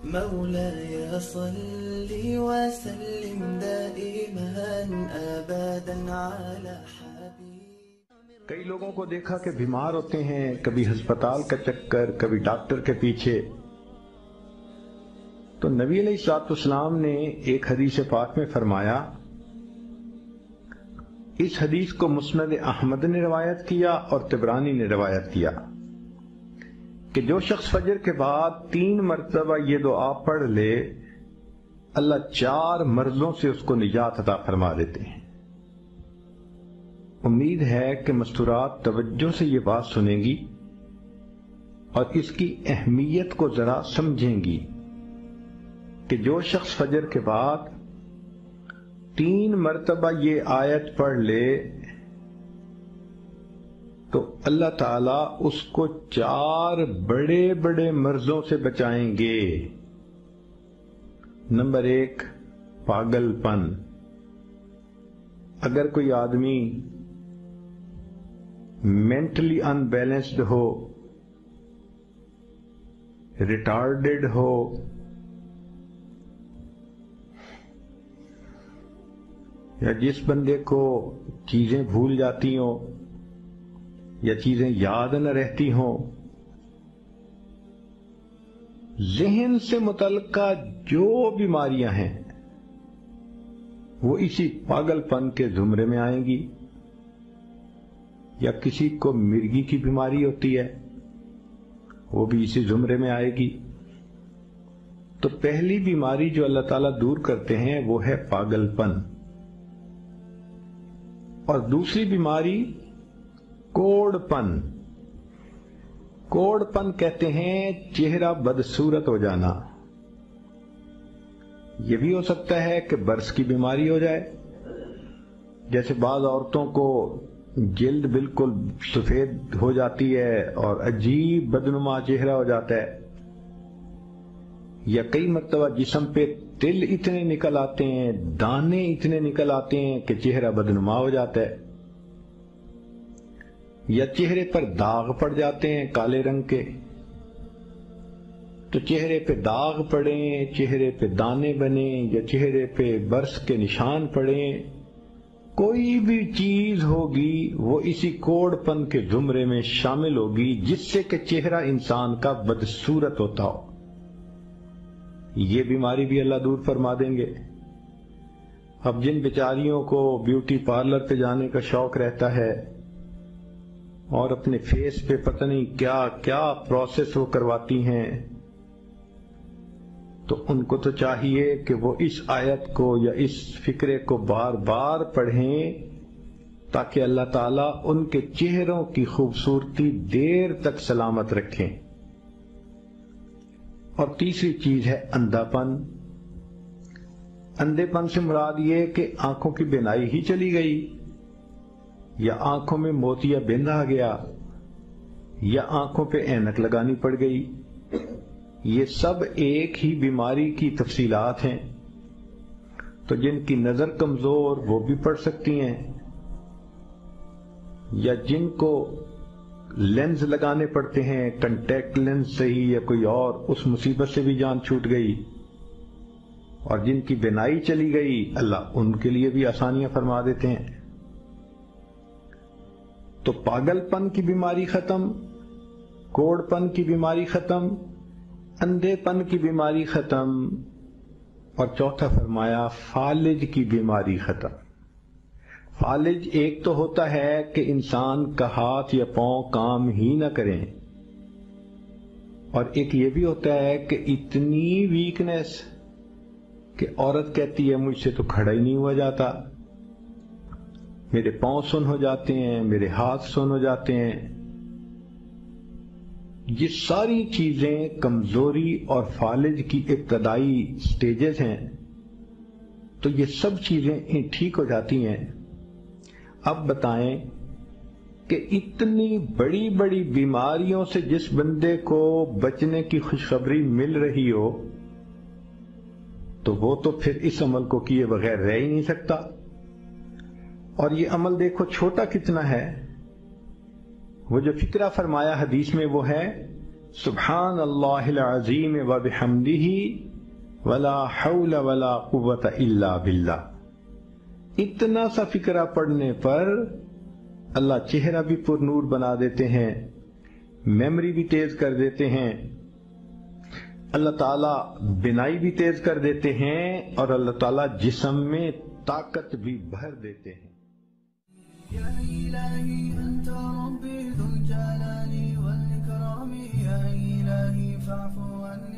مولاي صل وسلم دائما ابدا على حبيب. کئی لوگوں کو دیکھا کہ بیمار ہوتے ہیں، کبھی ہسپتال کا چکر، کبھی ڈاکٹر کے پیچھے. تو نبی علیہ الصلوۃ والسلام نے ایک حدیث پاک میں فرمایا، اس حدیث کو مسند احمد نے روایت کیا اور طبرانی نے روایت کیا کہ جو شخص فجر کے بعد 3 مرتبہ یہ دعا پڑھ لے، اللہ 4 مرضوں سے اس کو نجات عطا فرما دیتے ہیں. امید ہے کہ مستورات توجہ سے یہ بات سنیں گی اور اس کی اہمیت کو ذرا سمجھیں گی کہ جو شخص فجر کے بعد 3 مرتبہ یہ آیت پڑھ لے تو اللہ تعالیٰ اس کو 4 بڑے بڑے مرضوں سے بچائیں گے. نمبر 1، پاگل پن. اگر کوئی آدمی مینٹلی ان بیلنسڈ ہو، ریٹارڈڈ ہو، یا جس بندے کو چیزیں بھول جاتی ہوں یا چیزیں یاد نہ رہتی ہوں، ذہن سے متعلقہ جو بیماریاں ہیں وہ اسی پاگل پن کے زمرے میں آئیں گی. یا کسی کو مرگی کی بیماری ہوتی ہے، وہ بھی اسی زمرے میں آئے گی. تو پہلی بیماری جو اللہ تعالیٰ دور کرتے ہیں وہ ہے پاگل پن. اور دوسری بیماری کوڑ پن. کوڑ پن کہتے ہیں چہرہ بدصورت ہو جانا. یہ بھی ہو سکتا ہے کہ برس کی بیماری ہو جائے، جیسے بعض عورتوں کو جلد بالکل سفید ہو جاتی ہے اور عجیب بدنما چہرہ ہو جاتا ہے. یا کئی مرتبہ جسم پہ تل اتنے نکل آتے ہیں، دانے اتنے نکل آتے ہیں کہ چہرہ بدنما ہو جاتا ہے. یا چہرے پر داغ پڑ جاتے ہیں کالے رنگ کے. تو چہرے پہ داغ پڑیں، چہرے پہ دانے بنیں، یا چہرے پہ برس کے نشان پڑیں، کوئی بھی چیز ہوگی وہ اسی کوڑ پن کے زمرے میں شامل ہوگی جس سے کہ چہرہ انسان کا بدصورت ہوتا ہو. یہ بیماری بھی اللہ دور فرما دیں گے. اب جن بیچاریوں کو بیوٹی پارلر پہ جانے کا شوق رہتا ہے اور اپنے فیس پہ پتہ نہیں کیا کیا پروسیس وہ کرواتی ہیں، تو ان کو تو چاہیے کہ وہ اس آیت کو یا اس فکرے کو بار بار پڑھیں تاکہ اللہ تعالیٰ ان کے چہروں کی خوبصورتی دیر تک سلامت رکھیں. اور تیسری چیز ہے اندھا پن. اندھے پن سے مراد یہ کہ آنکھوں کی بینائی ہی چلی گئی، یا آنکھوں میں موتیا بند آ گیا، یا آنکھوں پہ اینک لگانی پڑ گئی. یہ سب ایک ہی بیماری کی تفصیلات ہیں. تو جن کی نظر کمزور وہ بھی پڑھ سکتی ہیں، یا جن کو لینز لگانے پڑتے ہیں، کنٹیکٹ لینز سے ہی یا کوئی اور، اس مصیبت سے بھی جان چھوٹ گئی. اور جن کی بینائی چلی گئی اللہ ان کے لیے بھی آسانیاں فرما دیتے ہیں. تو پاگل پن کی بیماری ختم، کوڑ پن کی بیماری ختم، اندھے پن کی بیماری ختم، اور چوتھا فرمایا فالج کی بیماری ختم. فالج ایک تو ہوتا ہے کہ انسان کا ہاتھ یا پاؤں کام ہی نہ کریں، اور ایک یہ بھی ہوتا ہے کہ اتنی ویکنس کہ عورت کہتی ہے مجھ سے تو کھڑا ہی نہیں ہوا جاتا، میرے پاؤں سن ہو جاتے ہیں، میرے ہاتھ سن ہو جاتے ہیں. یہ ساری چیزیں کمزوری اور فالج کی ابتدائی سٹیجز ہیں. تو یہ سب چیزیں ٹھیک ہو جاتی ہیں. اب بتائیں کہ اتنی بڑی بڑی بیماریوں سے جس بندے کو بچنے کی خوشخبری مل رہی ہو تو وہ تو پھر اس عمل کو کیے بغیر رہ ہی نہیں سکتا. اور یہ عمل دیکھو چھوٹا کتنا ہے. وہ جو فکرہ فرمایا حدیث میں وہ ہے سبحان اللہ العظیم و بحمدہ ولا حول ولا قوت الا باللہ. اتنا سا فقرہ پڑھنے پر اللہ چہرہ بھی پر نور بنا دیتے ہیں، میموری بھی تیز کر دیتے ہیں، اللہ تعالیٰ بینائی بھی تیز کر دیتے ہیں، اور اللہ تعالیٰ جسم میں طاقت بھی بھر دیتے ہیں. يا إلهي أنت ربي ذو الجلال والإكرام، يا إلهي فاعف عني